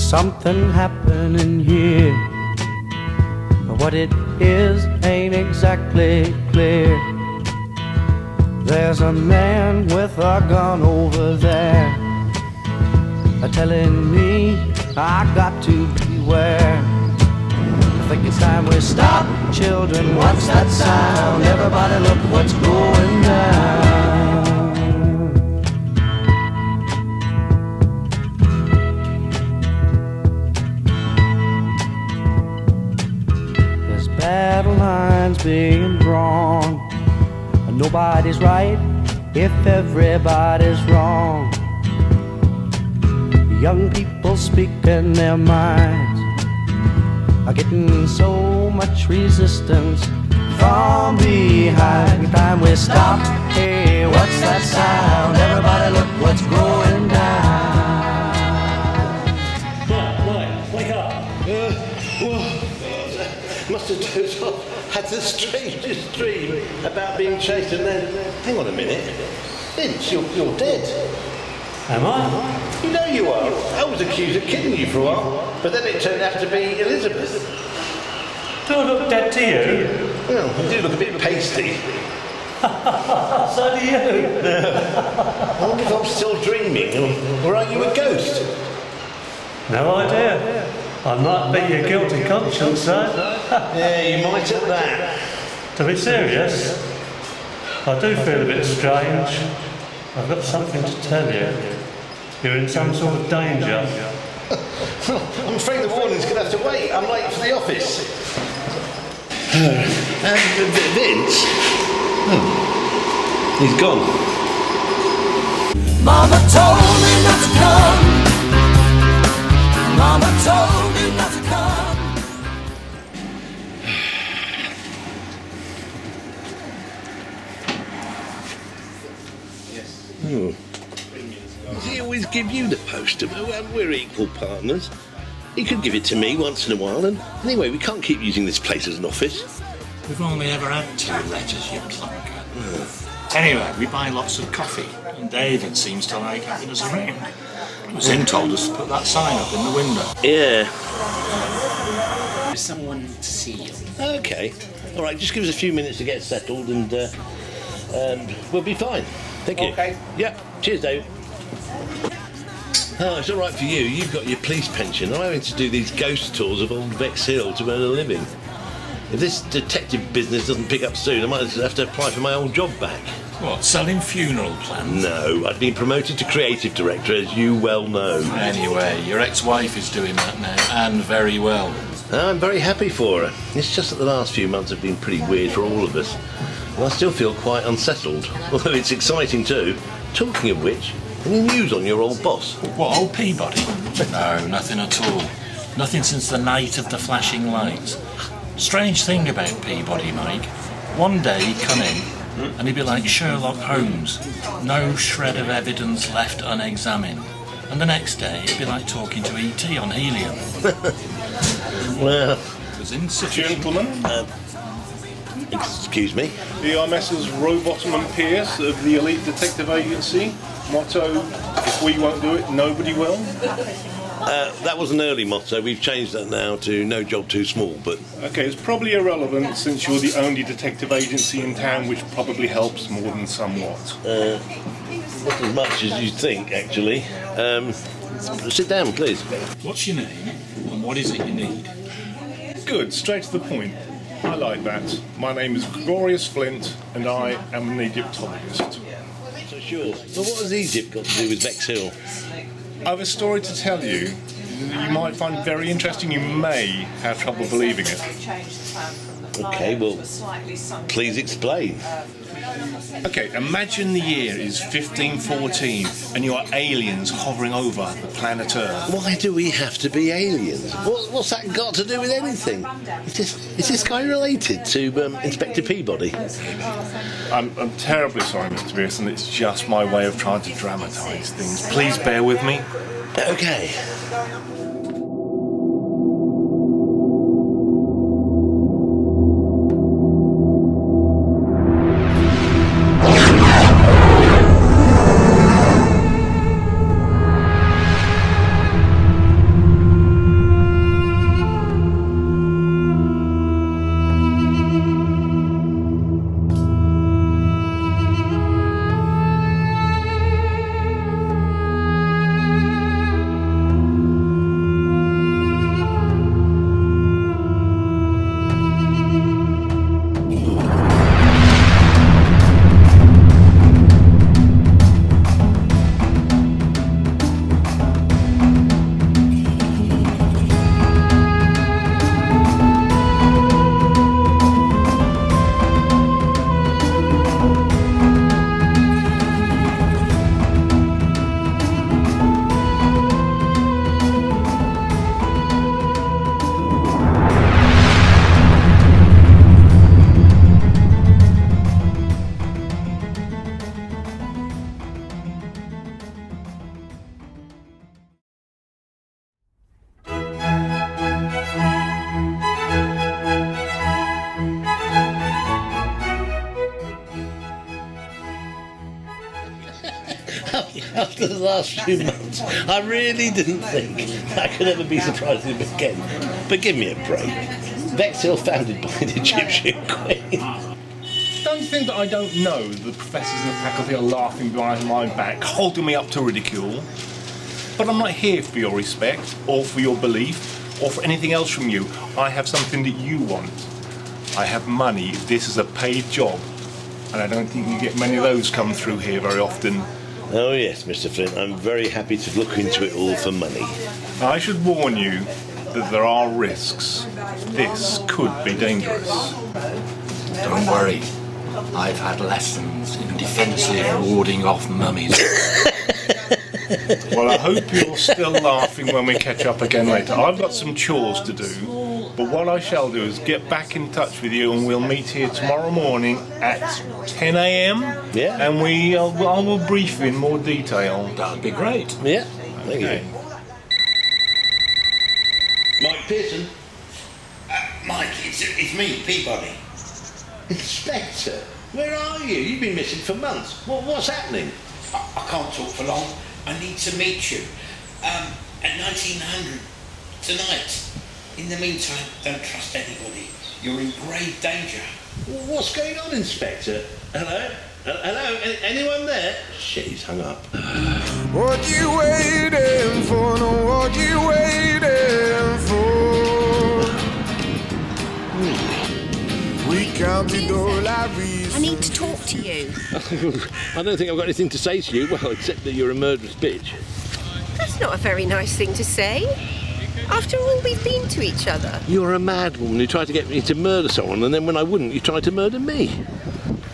something happening here, but what it is ain't exactly clear. There's a man with a gun over there, telling me I got to beware. I think it's time we stop, children, what's that sound? Everybody look what's going down. There's battle lines being drawn, nobody's right if everybody's wrong. Young people speaking their minds are getting so much resistance from behind. Every time we stop, hey, what's that sound? Everybody look what's going down. Right, wake up. Must have dozed off. Had the strangest dream about being chased and then... Hang on a minute. Vince, you're dead. Am I? You know you are. I was accused of killing you for a while, but then it turned out to be Elizabeth. Do I look dead to you? Well, you do look a bit pasty. So do you. I wonder if I'm still dreaming, or are you a ghost? No idea. I might be your guilty conscience, though. Yeah, you might at that. To be serious, I do feel a bit strange. I've got something to tell you. You're in some sort of danger. I'm afraid the warning's going to have to wait. I'm late for the office. Vince? Oh, he's gone. Mama told me not to come. Mama told me not to come. Oh. Does he always give you the poster? Well, we're equal partners. He could give it to me once in a while, and anyway, we can't keep using this place as an office. We've only ever had 2 letters, you clunker. Anyway, we buy lots of coffee, and David seems to like having us around. It was him told us to put that sign up in the window. Yeah. There's someone to see you. Okay. All right, just give us a few minutes to get settled, and we'll be fine. Thank you. Okay. Yep. Cheers, Dave. Oh, it's all right for you. You've got your police pension. I'm having to do these ghost tours of old Bexhill to earn a living. If this detective business doesn't pick up soon, I might have to apply for my old job back. What, selling funeral plans? No, I've been promoted to creative director, as you well know. Anyway, your ex-wife is doing that now, and very well. I'm very happy for her. It's just that the last few months have been pretty weird for all of us. And I still feel quite unsettled, although it's exciting too. Talking of which, any news on your old boss? What, old Peabody? No, nothing at all. Nothing since the night of the flashing lights. Strange thing about Peabody, Mike. One day he'd come in, and he'd be like Sherlock Holmes. No shred of evidence left unexamined. And the next day he'd be like talking to E.T. on helium. Well... It was insufficient. Gentlemen, excuse me? we are Messrs. Rowbottom and Pierce of the Elite Detective Agency. Motto, if we won't do it, nobody will. That was an early motto. We've changed that now to no job too small, but... Okay, it's probably irrelevant since you're the only detective agency in town, which probably helps more than somewhat. Not as much as you think, actually. Sit down, please. What's your name, and what is it you need? Good, straight to the point. I like that. My name is Gregorius Flint, and I am an Egyptologist. So sure. But what has Egypt got to do with Bexhill? I have a story to tell you. You might find very interesting. You may have trouble believing it. Okay, well, please explain. Okay, imagine the year is 1514 and you are aliens hovering over the planet Earth. Why do we have to be aliens? What's that got to do with anything? Is this guy related to Inspector Peabody? I'm terribly sorry, Mr. Pearson. It's just my way of trying to dramatise things. Please bear with me. Okay. After the last few months, I really didn't think I could ever be surprised with him again. But give me a break. Bexhill founded by an Egyptian queen. Don't you think that I don't know the professors in the faculty are laughing behind my back, holding me up to ridicule? But I'm not here for your respect, or for your belief, or for anything else from you. I have something that you want. I have money. This is a paid job. And I don't think you get many of those come through here very often. Oh yes, Mr. Flint, I'm very happy to look into it all for money. I should warn you that there are risks. This could be dangerous. Don't worry. I've had lessons in defensive warding off mummies. Well, I hope you're still laughing when we catch up again later. I've got some chores to do, but what I shall do is get back in touch with you, and we'll meet here tomorrow morning at 10 a.m. Yeah. And I will brief you in more detail. That would be great. Yeah, thank Okay. you. Mike Pearson. Mike, it's me, Peabody. Inspector, where are you? You've been missing for months. What's happening? I can't talk for long. I need to meet you. At 1900 tonight. In the meantime, don't trust anybody. You're in grave danger. What's going on, Inspector? Hello? Hello? Anyone there? Shit, he's hung up. What you waiting for? No, what you waiting for? We counted all our reasons. I need to talk to you. I don't think I've got anything to say to you, well, except that you're a murderous bitch. That's not a very nice thing to say. After all we've been to each other. You're a mad woman who tried to get me to murder someone, and then when I wouldn't, you tried to murder me.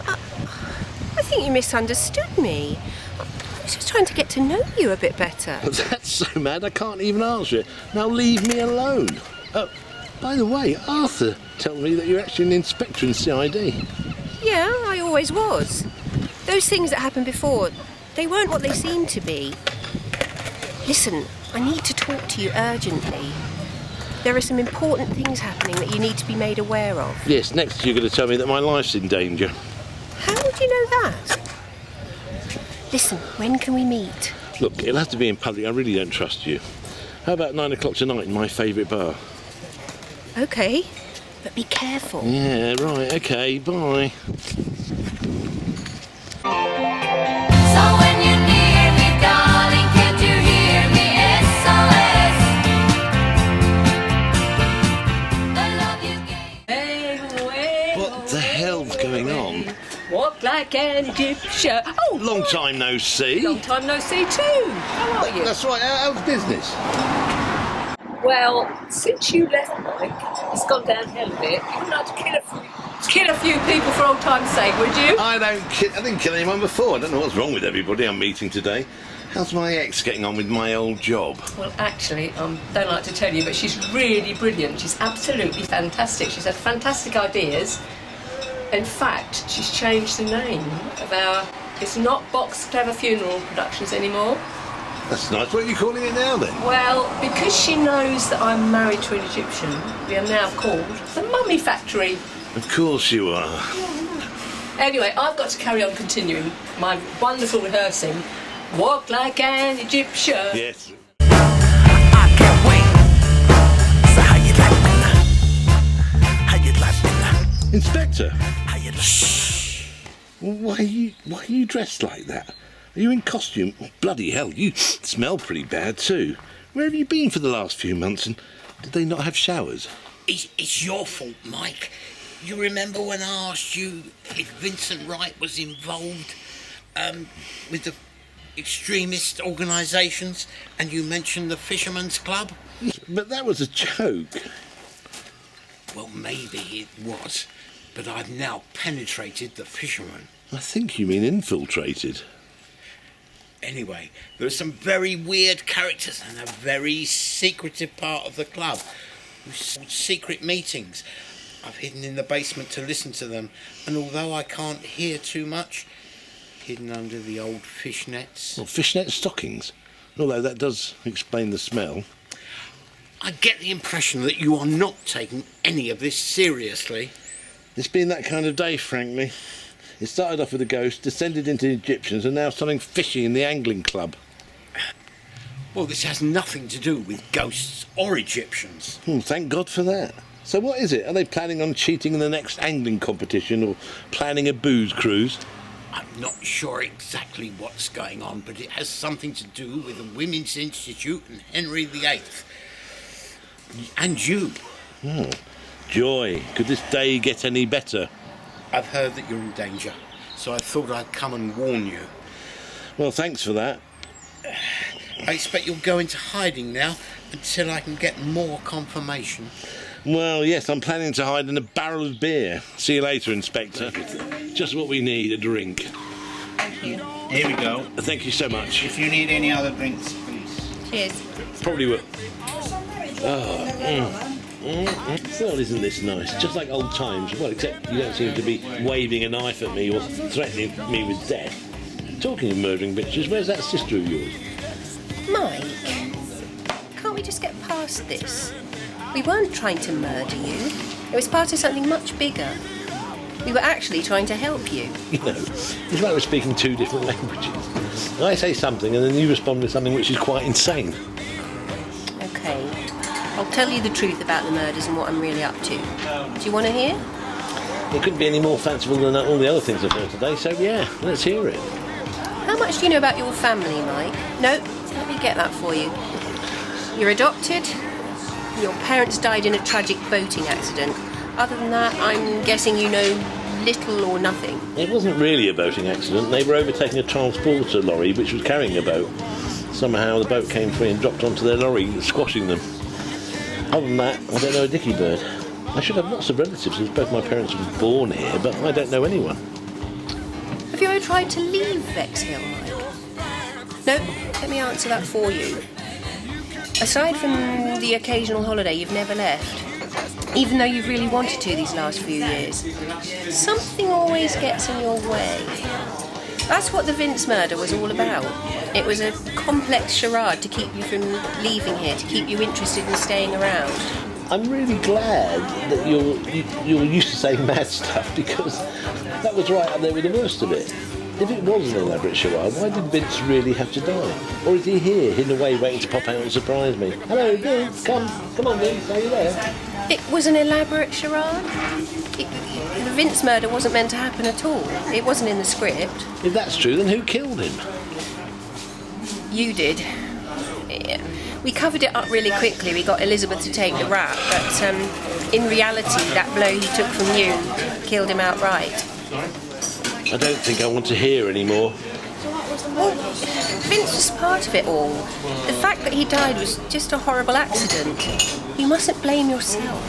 I think you misunderstood me. I was just trying to get to know you a bit better. That's so mad I can't even answer it. Now leave me alone. Oh, by the way, Arthur told me that you're actually an inspector in CID. Yeah, I always was. Those things that happened before, they weren't what they seemed to be. Listen, I need to talk to you urgently. There are some important things happening that you need to be made aware of. Yes, next you're going to tell me that my life's in danger. How would you know that? Listen, when can we meet? Look, it'll have to be in public. I really don't trust you. How about 9 o'clock tonight in my favourite bar? Okay, but be careful. Yeah, right, okay, bye. So when you're near me, darling, can't you hear me? SOS. The love you gave. What the hell's going on? Walk like an Egyptian. Oh, Long time no see. long time no see too. How are you? That's right, how's business? Well, since you left, Mike, it's gone downhill a bit. You would like to kill a few people for old time's sake, would you? I didn't kill anyone before. I don't know what's wrong with everybody I'm meeting today. How's my ex getting on with my old job? Well, actually, don't like to tell you, but she's really brilliant. She's absolutely fantastic. She's had fantastic ideas. In fact, she's changed the name of our... It's not Box Clever Funeral Productions anymore. That's nice. What are you calling it now then? Well, because she knows that I'm married to an Egyptian, we are now called the Mummy Factory. Of course you are. Anyway, I've got to carry on continuing my wonderful rehearsing. Walk like an Egyptian. Yes. I can't wait. So how you like me now? How you like me now? Inspector, How you like me now? why are you dressed like that? Are you in costume? Oh, bloody hell, you smell pretty bad too. Where have you been for the last few months, and did they not have showers? It's your fault, Mike. You remember when I asked you if Vincent Wright was involved with the extremist organisations, and you mentioned the Fisherman's Club? But that was a joke. Well, maybe it was, but I've now penetrated the fishermen. I think you mean infiltrated. Anyway, there are some very weird characters and a very secretive part of the club who hold secret meetings. I've hidden in the basement to listen to them, and although I can't hear too much, hidden under the old fishnets. Well, fishnet stockings. Although that does explain the smell. I get the impression that you are not taking any of this seriously. It's been that kind of day, frankly. It started off with a ghost, descended into Egyptians, and now something fishy in the angling club. Well, this has nothing to do with ghosts or Egyptians. Thank God for that. So what is it? Are they planning on cheating in the next angling competition or planning a booze cruise? I'm not sure exactly what's going on, but it has something to do with the Women's Institute and Henry VIII. And you. Joy, could this day get any better? I've heard that you're in danger, so I thought I'd come and warn you. Well, thanks for that. I expect you'll go into hiding now until I can get more confirmation. Well, yes, I'm planning to hide in a barrel of beer. See you later, Inspector. Just what we need, a drink. Thank you. Here we go. Thank you so much. If you need any other drinks, please. Cheers. Probably will. Well, isn't this nice? Just like old times. Well, except you don't seem to be waving a knife at me or threatening me with death. Talking of murdering bitches, where's that sister of yours? Mike, can't we just get past this? We weren't trying to murder you. It was part of something much bigger. We were actually trying to help you. You know, it's like we're speaking two different languages. I say something and then you respond with something which is quite insane. Okay, I'll tell you the truth about the murders and what I'm really up to. Do you want to hear? It couldn't be any more fanciful than all the other things I've heard today, so yeah, let's hear it. How much do you know about your family, Mike? No, let me get that for you. You're adopted. Your parents died in a tragic boating accident. Other than that, I'm guessing you know little or nothing. It wasn't really a boating accident. They were overtaking a transporter lorry which was carrying a boat. Somehow the boat came free and dropped onto their lorry, squashing them. Other than that, I don't know a dicky bird. I should have lots of relatives as both my parents were born here, but I don't know anyone. Have you ever tried to leave Bexhill, Mike? No, let me answer that for you. Aside from the occasional holiday, you've never left. Even though you've really wanted to these last few years. Something always gets in your way. That's what the Vince murder was all about. It was a complex charade to keep you from leaving here, to keep you interested in staying around. I'm really glad that you're used to saying mad stuff, because that was right up there with the worst of it. If it was an elaborate charade, why did Vince really have to die? Or is he here, hidden away, waiting to pop out and surprise me? Hello, Vince, come on, Vince, are you there? It was an elaborate charade. The Vince murder wasn't meant to happen at all. It wasn't in the script. If that's true, then who killed him? You did. Yeah. We covered it up really quickly. We got Elizabeth to take the rap, but in reality, that blow he took from you killed him outright. I don't think I want to hear anymore. Well, Vince was part of it all. The fact that he died was just a horrible accident. You mustn't blame yourself.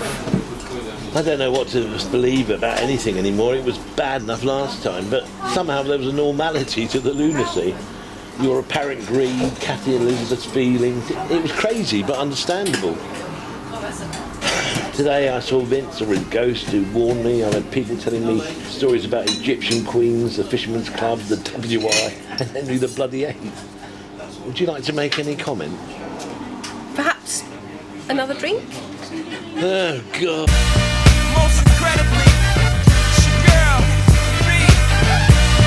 I don't know what to believe about anything anymore. It was bad enough last time, but somehow there was a normality to the lunacy. Your apparent greed, Kathy and Elizabeth's feelings. It was crazy, but understandable. Today I saw Vince, or his ghost, who warned me. I've had people telling me stories about Egyptian queens, the Fishermen's Club, the WI, and Henry the Bloody Eighth. Would you like to make any comment? Perhaps another drink? Oh, God. Most incredibly, it's your girl, B.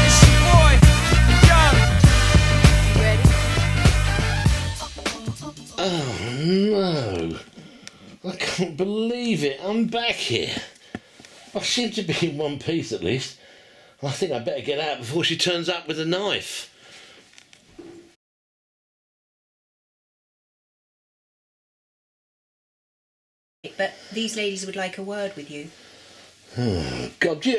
It's your boy, Young. Oh, no. I can't believe it. I'm back here. I seem to be in one piece, at least. I think I'd better get out before she turns up with a knife. But these ladies would like a word with you. Oh, God, do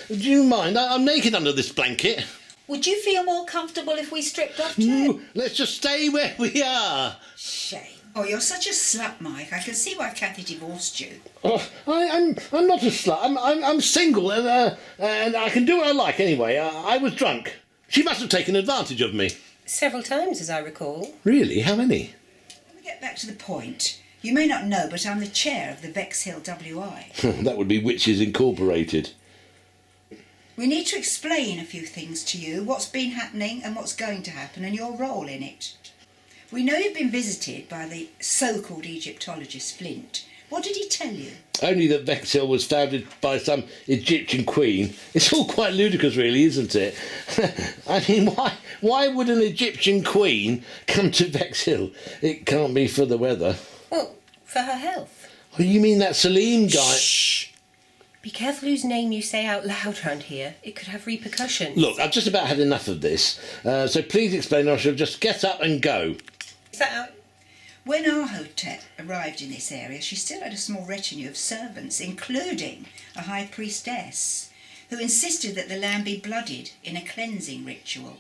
you mind? I'm naked under this blanket. Would you feel more comfortable if we stripped off too? No, let's just stay where we are. Shame. Oh, you're such a slut, Mike. I can see why Kathy divorced you. Oh, I'm not a slut. I'm single and I can do what I like anyway. I was drunk. She must have taken advantage of me. Several times, as I recall. Really? How many? Let me get back to the point. You may not know, but I'm the chair of the Bexhill WI. That would be Witches Incorporated. We need to explain a few things to you, what's been happening and what's going to happen, and your role in it. We know you've been visited by the so-called Egyptologist Flint. What did he tell you? Only that Vexhill was founded by some Egyptian queen. It's all quite ludicrous, really, isn't it? I mean, why would an Egyptian queen come to Vexhill? It can't be for the weather. Well, for her health. Oh, you mean that Salim guy? Shh! Be careful whose name you say out loud round here. It could have repercussions. Look, I've just about had enough of this. So please explain, or I shall just get up and go. Is that how... When our Hotep arrived in this area, she still had a small retinue of servants, including a high priestess, who insisted that the lamb be blooded in a cleansing ritual.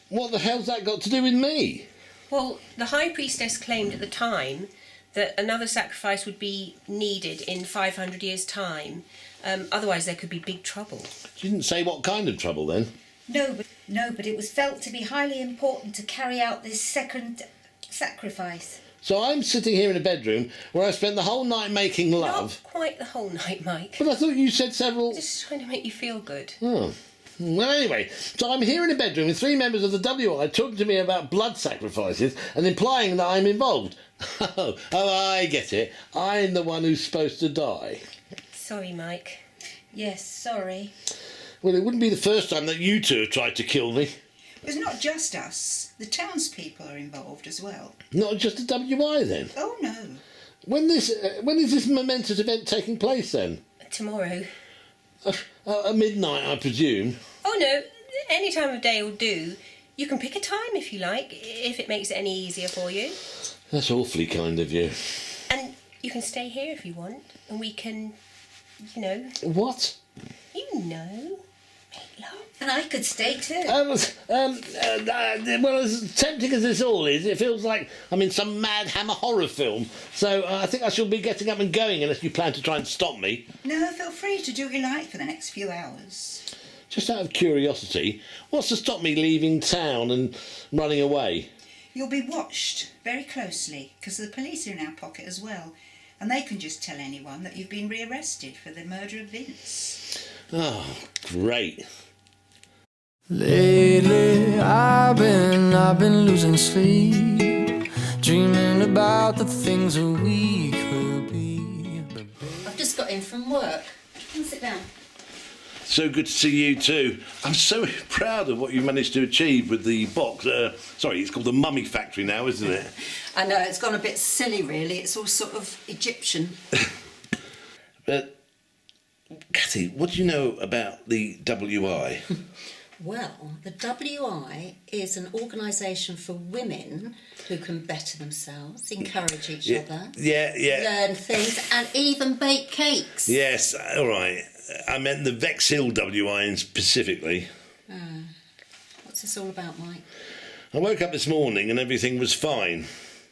What the hell's that got to do with me? Well, the high priestess claimed at the time that another sacrifice would be needed in 500 years' time. Otherwise, there could be big trouble. She didn't say what kind of trouble, then. No, but it was felt to be highly important to carry out this second sacrifice. So I'm sitting here in a bedroom where I spent the whole night making love. Not quite the whole night, Mike. But I thought you said several... Just trying to make you feel good. Oh. Well, anyway, so I'm here in a bedroom with 3 members of the WI talking to me about blood sacrifices and implying that I'm involved. Oh, I get it. I'm the one who's supposed to die. Sorry, Mike. Yes, sorry. Well, it wouldn't be the first time that you two have tried to kill me. It's not just us. The townspeople are involved as well. Not just the WI, then? Oh, no. When is this momentous event taking place, then? Tomorrow. At midnight, I presume. Oh, no. Any time of day will do. You can pick a time if you like, if it makes it any easier for you. That's awfully kind of you. And you can stay here if you want, and we can, you know... What? You know. Make love. And I could stay too. Well, as tempting as this all is, it feels like I'm in some Mad Hammer horror film. So I think I shall be getting up and going unless you plan to try and stop me. No, feel free to do what you like for the next few hours. Just out of curiosity, what's to stop me leaving town and running away? You'll be watched very closely because the police are in our pocket as well. And they can just tell anyone that you've been rearrested for the murder of Vince. Oh, great. Lately I've been losing sleep, dreaming about the things that we could be. I've just got in from work. Come sit down. So good to see you too. I'm so proud of what you managed to achieve with the box. Sorry, it's called the Mummy Factory now, isn't it? I know, it's gone a bit silly really. It's all sort of Egyptian. But, Cathy, what do you know about the WI? Well, the WI is an organisation for women who can better themselves, encourage each other, learn things, and even bake cakes. Yes, all right. I meant the Vexhill WI specifically. What's this all about, Mike? I woke up this morning and everything was fine.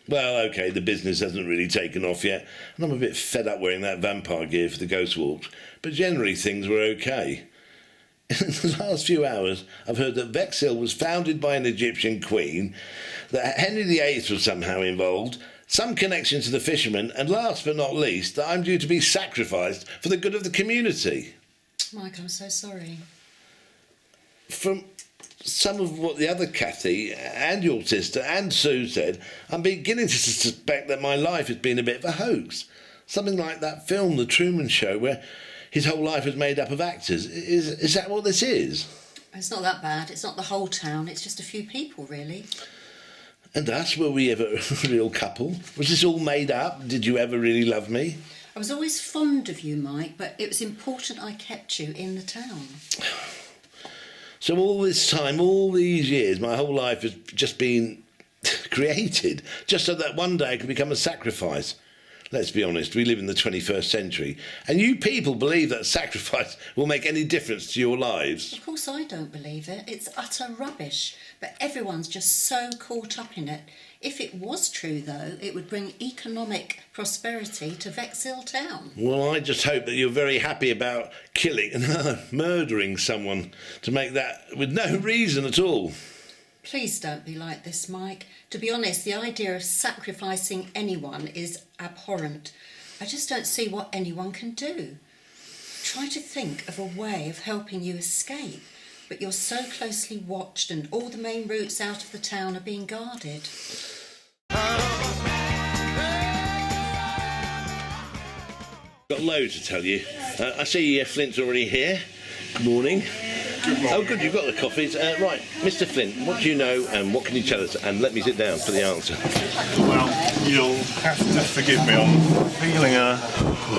Well, OK, the business hasn't really taken off yet, and I'm a bit fed up wearing that vampire gear for the ghost walks, but generally things were OK. In the last few hours, I've heard that Vexhill was founded by an Egyptian queen, that Henry VIII was somehow involved, some connection to the fishermen, and last but not least, that I'm due to be sacrificed for the good of the community. Mike, I'm so sorry. From some of what the other Cathy and your sister and Sue said, I'm beginning to suspect that my life has been a bit of a hoax. Something like that film, The Truman Show, where his whole life was made up of actors. Is that what this is? It's not that bad. It's not the whole town. It's just a few people, really. And us, were we ever a real couple? Was this all made up? Did you ever really love me? I was always fond of you, Mike, but it was important I kept you in the town. So all this time, all these years, my whole life has just been created, just so that one day I could become a sacrifice. Let's be honest, we live in the 21st century, and you people believe that sacrifice will make any difference to your lives. Of course I don't believe it. It's utter rubbish, but everyone's just so caught up in it. If it was true, though, it would bring economic prosperity to Vexhill town. Well, I just hope that you're very happy about killing and murdering someone to make that with no reason at all. Please don't be like this, Mike. To be honest, the idea of sacrificing anyone is abhorrent. I just don't see what anyone can do. Try to think of a way of helping you escape, but you're so closely watched and all the main routes out of the town are being guarded. Got loads to tell you. I see Flint's already here. Good morning. Good morning. Oh, good, you've got the coffees. Right, Mr. Flint, what do you know and what can you tell us? And let me sit down for the answer. Well, you'll have to forgive me. I'm feeling a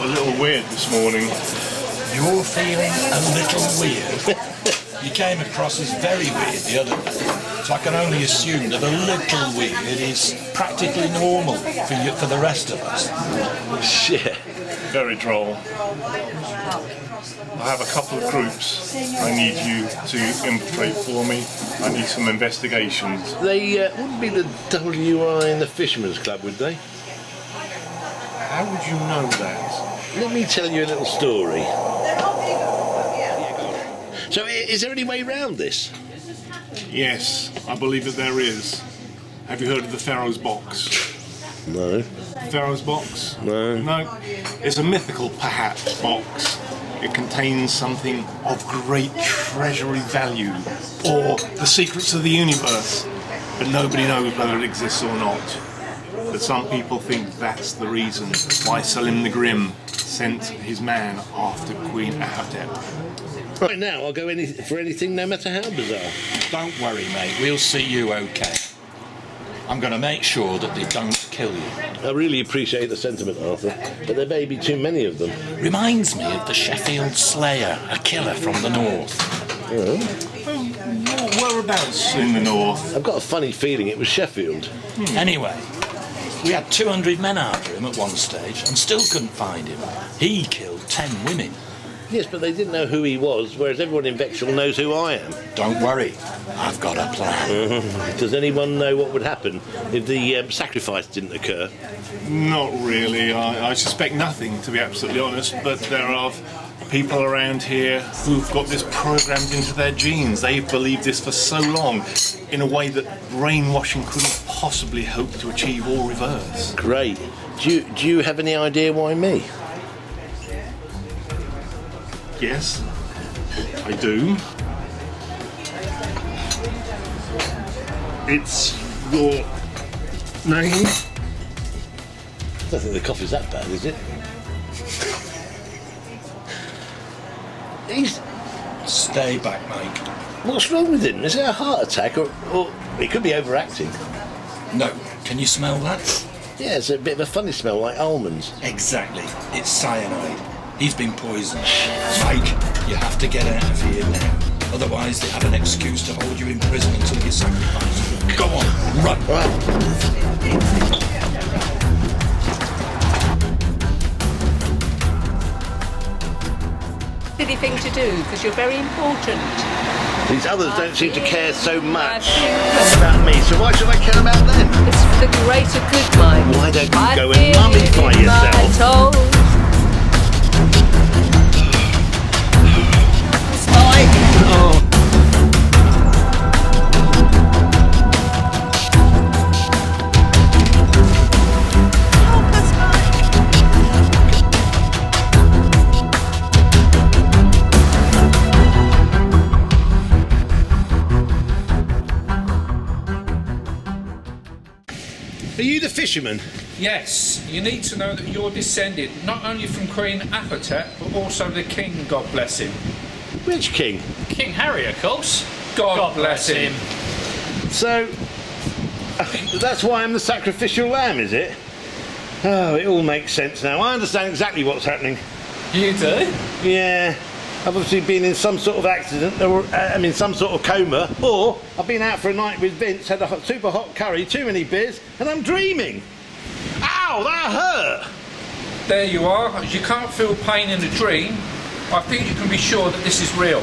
little weird this morning. You're feeling a little weird. You came across as very weird the other day, so I can only assume that a little weird is practically normal for the rest of us. Shit. Very droll. I have a couple of groups I need you to infiltrate for me. I need some investigations. They wouldn't be the WI and the Fisherman's Club, would they? How would you know that? Let me tell you a little story. So, is there any way round this? Yes, I believe that there is. Have you heard of the Pharaoh's Box? No. Pharaoh's Box? No. No. It's a mythical, perhaps, box. It contains something of great treasury value, or the secrets of the universe, but nobody knows whether it exists or not. But some people think that's the reason why Selim the Grim sent his man after Queen Ahotep. Right now, I'll go for anything, no matter how bizarre. Don't worry, mate. We'll see you okay. I'm going to make sure that they don't kill you. I really appreciate the sentiment, Arthur, but there may be too many of them. Reminds me of the Sheffield Slayer, a killer from the north. Oh. Whereabouts in the north? I've got a funny feeling it was Sheffield. Anyway, we had 200 men after him at one stage and still couldn't find him. He killed 10 women. Yes, but they didn't know who he was, whereas everyone in Vexhall knows who I am. Don't worry, I've got a plan. Does anyone know what would happen if the sacrifice didn't occur? Not really. I suspect nothing, to be absolutely honest, but there are people around here who've got this programmed into their genes. They've believed this for so long, in a way that brainwashing couldn't possibly hope to achieve or reverse. Great. Do you have any idea why me? Yes, I do. It's your name? I don't think the coffee's that bad, is it? Stay back, mate. What's wrong with him? Is it a heart attack, or he could be overacting? No. Can you smell that? Yeah, it's a bit of a funny smell, like almonds. Exactly. It's cyanide. He's been poisoned. Mike, you have to get out of here now. Otherwise, they have an excuse to hold you in prison until you sacrifice. Go on, run. Silly thing to do, because you're very important. These others don't seem to care so much about me, so why should I care about them? It's for the greater good, Mike. Why don't you go and mummify yourself? Are you the fisherman? Yes, you need to know that you're descended not only from Queen Ahotep, but also the King, God bless him. Which king? King Harry, of course. God bless him. So, that's why I'm the sacrificial lamb, is it? Oh, it all makes sense now. I understand exactly what's happening. You do? Yeah. I've obviously been in some sort of accident, or I'm in some sort of coma, or I've been out for a night with Vince, had a super hot curry, too many beers, and I'm dreaming. Ow, that hurt! There you are. As you can't feel pain in a dream, I think you can be sure that this is real.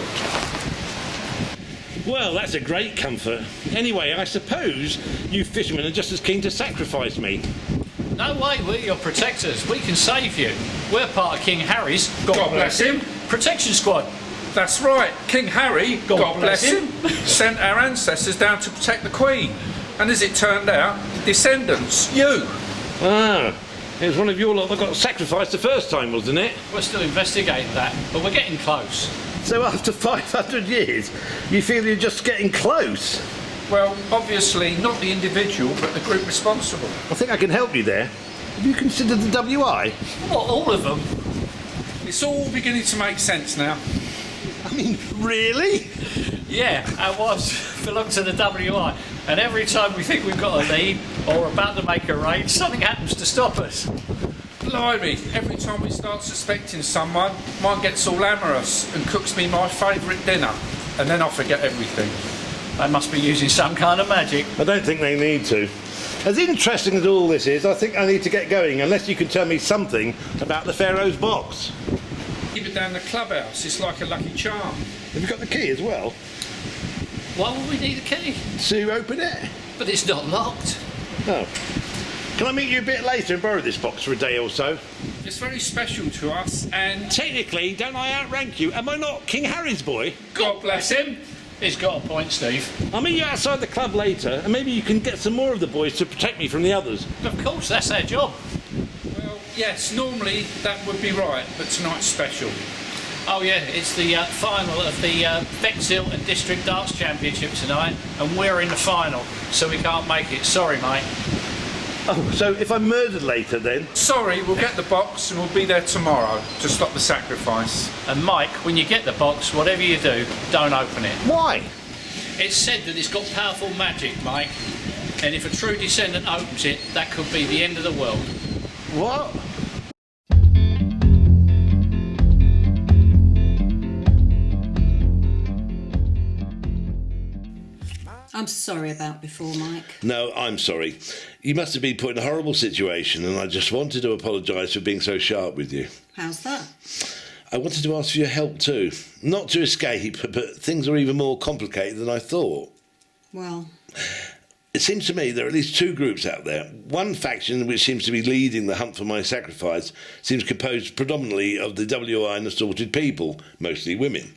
Well, that's a great comfort. Anyway, I suppose you fishermen are just as keen to sacrifice me. No way, we're your protectors. We can save you. We're part of King Harry's, God bless him, protection squad. That's right. King Harry, God bless him, sent our ancestors down to protect the Queen. And as it turned out, descendants, you. Ah, it was one of your lot that got sacrificed the first time, wasn't it? We're still investigating that, but we're getting close. So after 500 years, you feel you're just getting close? Well, obviously not the individual, but the group responsible. I think I can help you there. Have you considered the WI? What, all of them? It's all beginning to make sense now. I mean, really? Yeah, I belong to the WI, and every time we think we've got a lead or about to make a raid, something happens to stop us. Blimey, every time we start suspecting someone, mine gets all amorous and cooks me my favourite dinner, and then I forget everything. They must be using some kind of magic. I don't think they need to. As interesting as all this is, I think I need to get going, unless you can tell me something about the Pharaoh's box. Keep it down the clubhouse, it's like a lucky charm. Have you got the key as well? Why would we need a key? To open it? But it's not locked. Oh. Can I meet you a bit later and borrow this box for a day or so? It's very special to us, and... Technically, don't I outrank you? Am I not King Harry's boy? God bless him. He's got a point, Steve. I'll meet you outside the club later, and maybe you can get some more of the boys to protect me from the others. Of course, that's their job. Well, yes, normally that would be right, but tonight's special. Oh yeah, it's the final of the Bexhill and District Darts Championship tonight, and we're in the final, so we can't make it. Sorry, mate. Oh, so if I'm murdered later then? Sorry, we'll get the box and we'll be there tomorrow to stop the sacrifice. And Mike, when you get the box, whatever you do, don't open it. Why? It's said that it's got powerful magic, Mike, and if a true descendant opens it, that could be the end of the world. What? I'm sorry about before, Mike. No, I'm sorry. You must have been put in a horrible situation, and I just wanted to apologise for being so sharp with you. How's that? I wanted to ask for your help too. Not to escape, but things are even more complicated than I thought. Well... It seems to me there are at least two groups out there. One faction, which seems to be leading the hunt for my sacrifice, seems composed predominantly of the WI and assorted people, mostly women.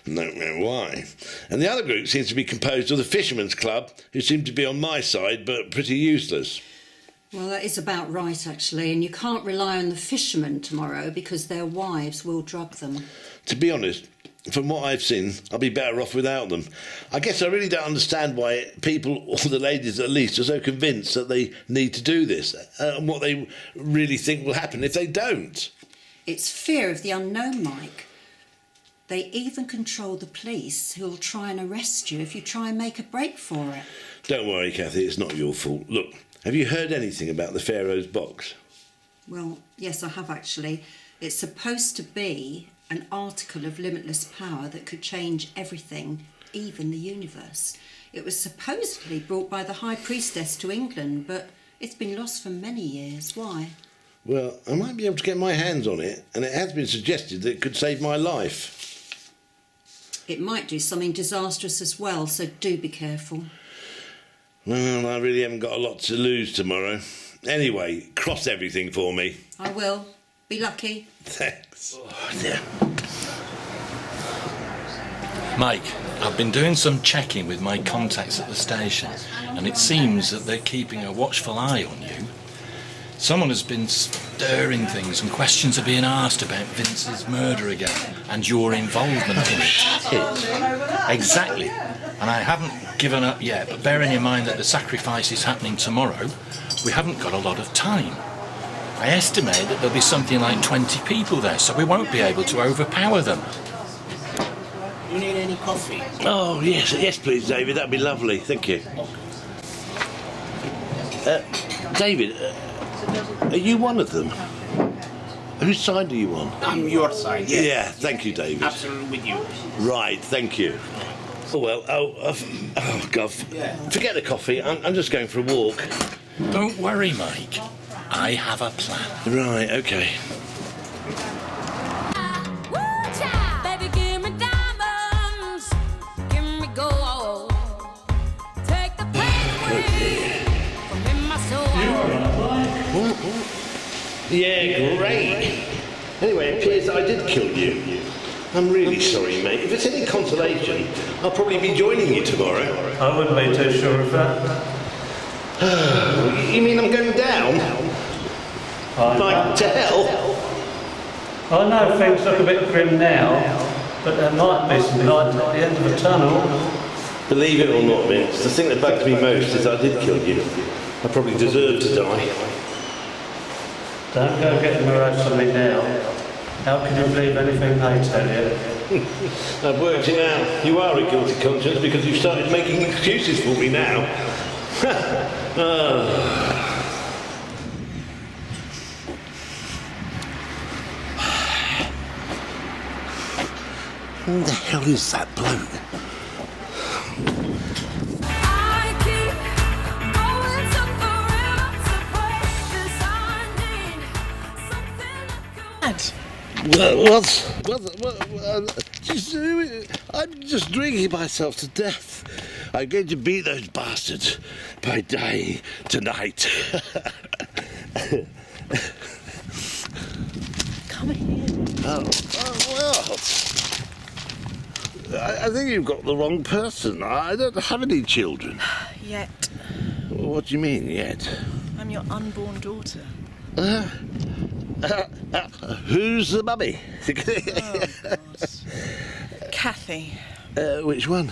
Don't know why. And the other group seems to be composed of the Fishermen's Club, who seem to be on my side, but pretty useless. Well, that is about right, actually, and you can't rely on the fishermen tomorrow because their wives will drug them. To be honest, from what I've seen, I'll be better off without them. I guess I really don't understand why people, or the ladies at least, are so convinced that they need to do this, and what they really think will happen if they don't. It's fear of the unknown, Mike. They even control the police, who'll try and arrest you if you try and make a break for it. Don't worry, Kathy, it's not your fault. Look, have you heard anything about the Pharaoh's box? Well, yes, I have actually. It's supposed to be an article of limitless power that could change everything, even the universe. It was supposedly brought by the High Priestess to England, but it's been lost for many years. Why? Well, I might be able to get my hands on it, and it has been suggested that it could save my life. It might do something disastrous as well, so do be careful. Well, I really haven't got a lot to lose tomorrow. Anyway, cross everything for me. I will. Be lucky. Thanks. Oh, dear. Mike, I've been doing some checking with my contacts at the station, and it seems that they're keeping a watchful eye on you. Someone has been stirring things, and questions are being asked about Vince's murder again, and your involvement in it. Exactly. And I haven't given up yet, but bearing in mind that the sacrifice is happening tomorrow, we haven't got a lot of time. I estimate that there'll be something like 20 people there, so we won't be able to overpower them. You need any coffee? Oh, yes, please, David, that'd be lovely, thank you. David, are you one of them? Whose side are you on? I'm your side, yes. Yeah, thank you, David. Absolutely with you. Right, thank you. Oh, well, oh, God, forget the coffee, I'm just going for a walk. Don't worry, Mike. I have a plan. Right, okay. Baby, give me diamonds, give me gold. Take the pain away from in my soul. Yeah, great. Anyway, it appears that I did kill you. I'm really sorry, mate. If it's any consolation, I'll probably be joining you tomorrow. I wouldn't be too sure of that. You mean I'm going down? Like to hell? I know things look a bit grim now, but there might be some light at the end of the tunnel. Believe it or not, Vince, the thing that bugs me most is I did kill you. I probably deserve to die. Don't go getting the roast on me now. How can you believe anything I tell you? I've worked it out. You are a guilty conscience because you've started making excuses for me now. Who the hell is that bloke? I'm just drinking myself to death. I'm going to beat those bastards by day tonight. Come here. Well, I think you've got the wrong person. I don't have any children. Yet. What do you mean, yet? I'm your unborn daughter. Who's the mummy? Oh, God. Kathy. Which one?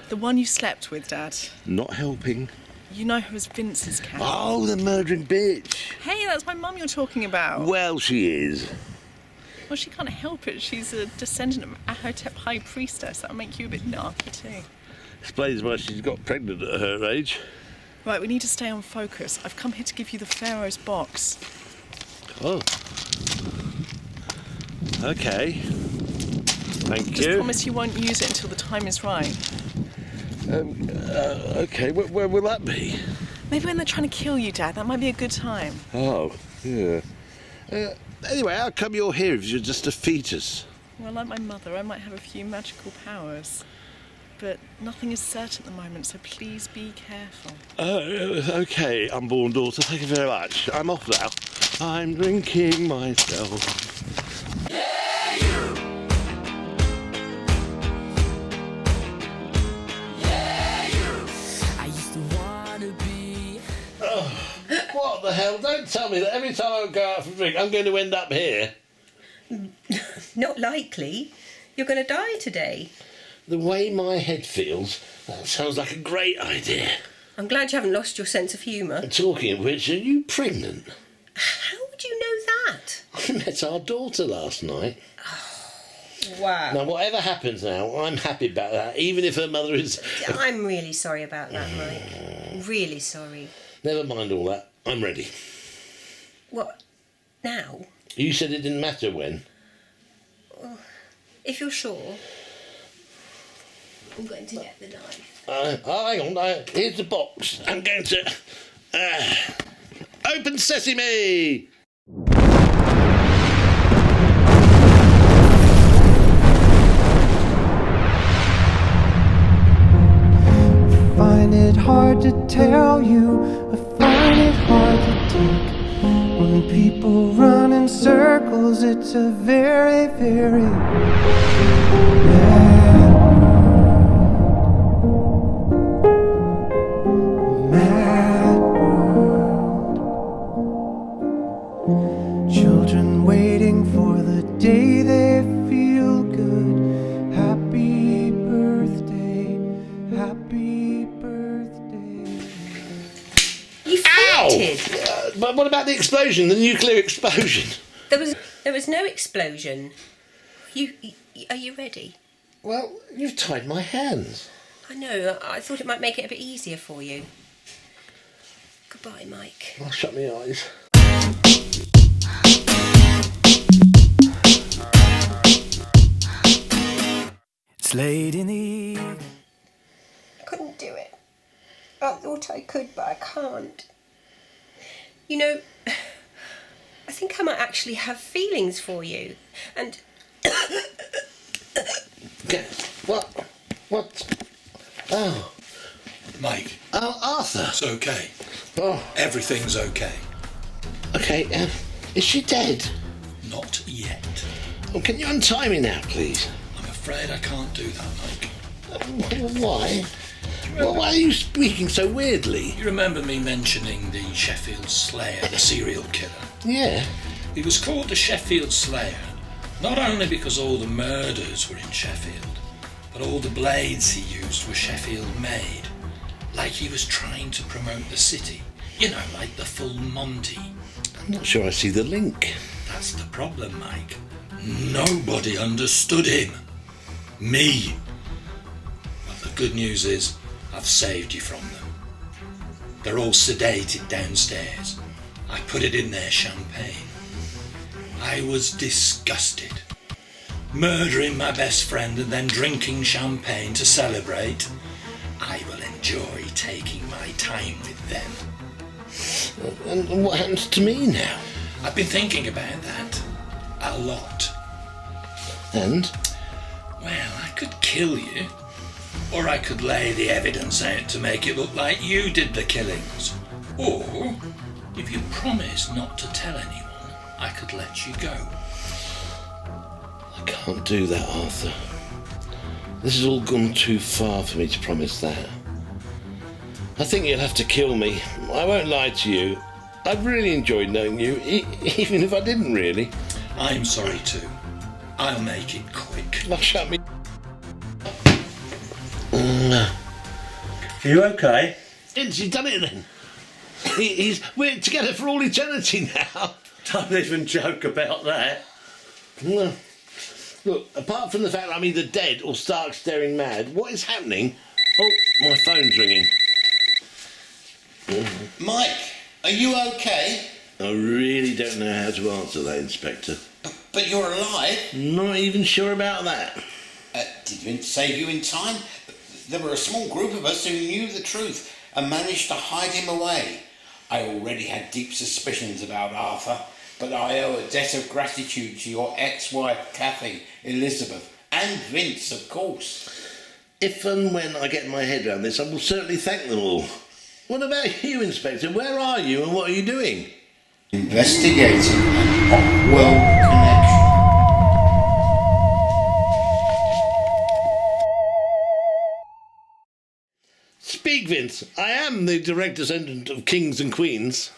The one you slept with, Dad. Not helping. You know her as Vince's cat. Oh, the murdering bitch. Hey, that's my mum you're talking about. Well, she is. Well, she can't help it. She's a descendant of Ahotep High Priestess. That'll make you a bit narky too. Explains why she's got pregnant at her age. Right, we need to stay on focus. I've come here to give you the Pharaoh's box. Oh. Okay. Thank you. Just promise you won't use it until the time is right. Okay, where will that be? Maybe when they're trying to kill you, Dad. That might be a good time. Oh, yeah. Anyway, how come you're here if you're just a fetus? Well, like my mother, I might have a few magical powers. But nothing is certain at the moment, so please be careful. Okay, unborn daughter, thank you very much. I'm off now. I'm drinking myself. I used to wanna be. Oh, what the hell? Don't tell me that every time I go out for a drink, I'm going to end up here. Not likely. You're going to die today. The way my head feels, that sounds like a great idea. I'm glad you haven't lost your sense of humour. Talking of which, are you pregnant? How would you know that? I met our daughter last night. Wow. Now, whatever happens now, I'm happy about that, even if her mother is... I'm really sorry about that, Mike. Really sorry. Never mind all that. I'm ready. What? Now? You said it didn't matter when. Well, if you're sure... I'm going to get the knife. Hang on. Here's the box. I'm going to... open sesame! Find it hard to tell you, I find it hard to take. When people run in circles, it's a very, very mad world. Children waiting for the day they feel good. Happy birthday, happy birthday. You fainted. But what about the explosion, the nuclear explosion? There was no explosion. Are you ready? Well, you've tied my hands. I know. I thought it might make it a bit easier for you. Goodbye, Mike. I'll shut my eyes. It's late in the evening. I couldn't do it. I thought I could, but I can't. You know, I think I might actually have feelings for you. And... What? Oh. Mike. Oh, Arthur. It's okay. Oh. Everything's okay. Okay, is she dead? Not yet. Oh, can you untie me now, please? I'm afraid I can't do that, Mike. Why? Well, why are you speaking so weirdly? You remember me mentioning the Sheffield Slayer, the serial killer? Yeah. He was called the Sheffield Slayer, not only because all the murders were in Sheffield, but all the blades he used were Sheffield made. Like he was trying to promote the city. You know, like the full Monty. I'm not sure I see the link. That's the problem, Mike. Nobody understood him. Me. But the good news is, I've saved you from them. They're all sedated downstairs. I put it in their champagne. I was disgusted. Murdering my best friend and then drinking champagne to celebrate. I will enjoy taking my time with them. And what happens to me now? I've been thinking about that a lot. And? Well, I could kill you, or I could lay the evidence out to make it look like you did the killings. Or, if you promise not to tell anyone, I could let you go. I can't do that, Arthur. This has all gone too far for me to promise that. I think you'll have to kill me. I won't lie to you. I've really enjoyed knowing you, even if I didn't really. I'm sorry too. I'll make it quick. Now shut me. Are you okay? He's done it then. We're together for all eternity now. Don't even joke about that. Well, look, apart from the fact that I'm either dead or stark staring mad, what is happening? Oh, my phone's ringing. Mike, are you okay? I really don't know how to answer that, Inspector. But you're alive. Not even sure about that. Did Vince save you in time? There were a small group of us who knew the truth and managed to hide him away. I already had deep suspicions about Arthur, but I owe a debt of gratitude to your ex-wife, Kathy, Elizabeth, and Vince, of course. If and when I get my head around this, I will certainly thank them all. What about you, Inspector? Where are you and what are you doing? Investigating an off-world connection. Speak, Vince. I am the direct descendant of kings and queens.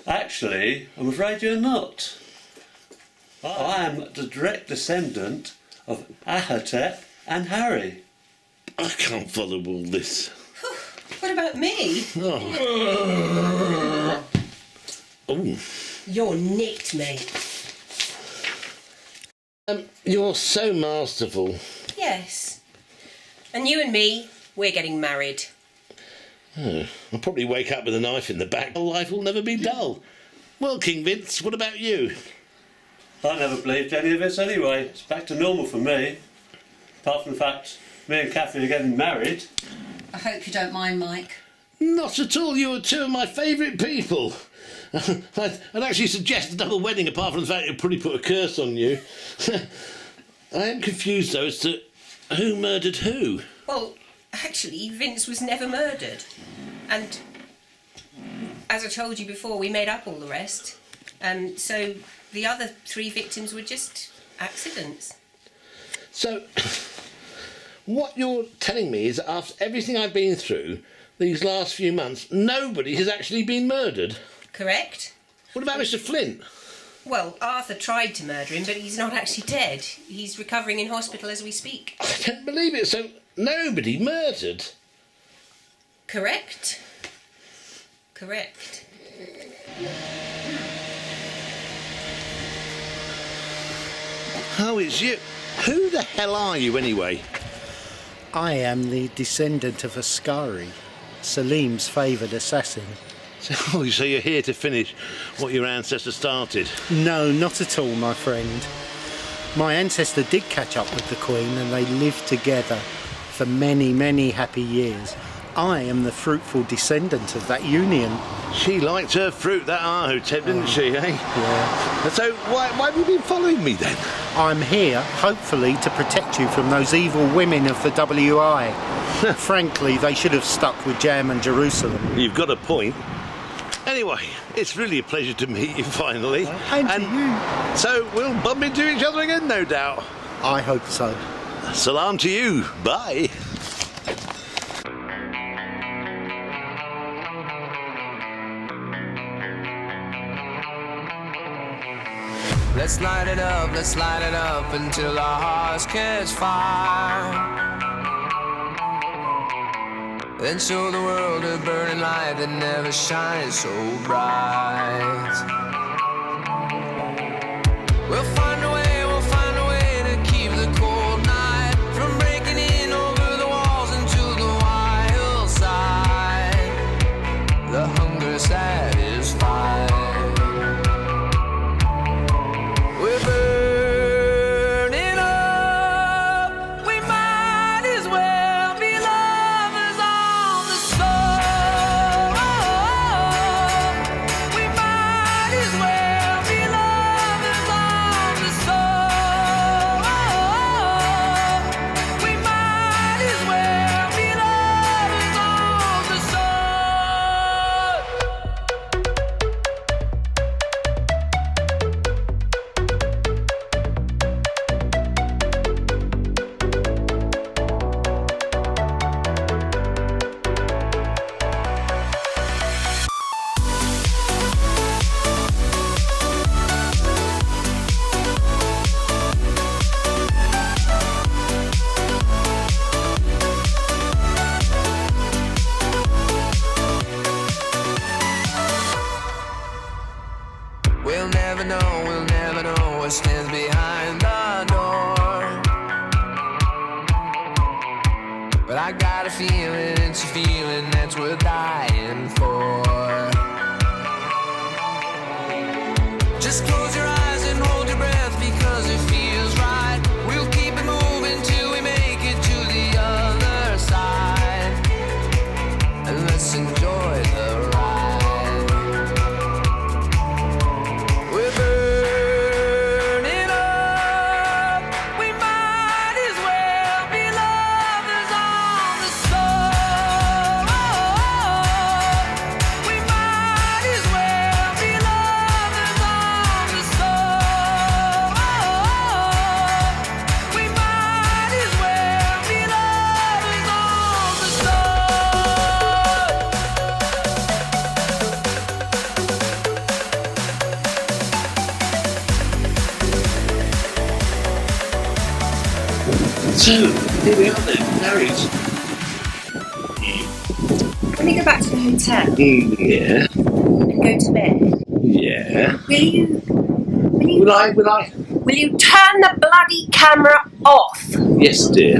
Actually, I'm afraid you're not. I am the direct descendant of Ahotep and Harry. I can't follow all this. What about me? Oh. Oh. You're nicked, mate. You're so masterful. Yes. And you and me, we're getting married. Oh, I'll probably wake up with a knife in the back. Life will never be dull. Well, King Vince, what about you? I never believed any of this anyway. It's back to normal for me. Apart from the fact me and Kathy are getting married. I hope you don't mind, Mike. Not at all. You are two of my favourite people. I'd actually suggest a double wedding, apart from the fact it would probably put a curse on you. I am confused, though, as to who murdered who. Well, actually, Vince was never murdered. And as I told you before, we made up all the rest. So the other 3 victims were just accidents. So, what you're telling me is that after everything I've been through these last few months, nobody has actually been murdered? Correct. What about Mr. Flint? Well, Arthur tried to murder him, but he's not actually dead. He's recovering in hospital as we speak. I don't believe it. So, nobody murdered? Correct. Correct. Oh, it's you. Who the hell are you, anyway? I am the descendant of Ascari, Salim's favoured assassin. So you're here to finish what your ancestor started? No, not at all, my friend. My ancestor did catch up with the Queen and they lived together for many, many happy years. I am the fruitful descendant of that union. She liked her fruit, that Ahotep, didn't she, eh? Yeah. So why have you been following me then? I'm here, hopefully, to protect you from those evil women of the WI. Frankly, they should have stuck with Jam and Jerusalem. You've got a point. Anyway, it's really a pleasure to meet you finally. And to you. So we'll bump into each other again, no doubt. I hope so. Salam to you. Bye. Let's light it up until our hearts catch fire. Then show the world a burning light that never shines so bright. satisfied. We're burning up. We might as well be lovers on the soul. We might as well be lovers on the soul. We might as well be lovers on the we'll never know what stands behind the door. But I got a feeling, it's a feeling that's worth dying for. Just close your eyes and hold your breath because it feels right. We'll keep it moving till we make it to the other side. And let's enjoy the ride. We're burning up. We might as well be lovers on the soul. We might as well be lovers on the soul. We might as well be lovers on the So, here we are then, married. Can we go back to the hotel Yeah. and go to bed? Yeah. Will you Will I? will you turn the bloody camera off? Yes, dear.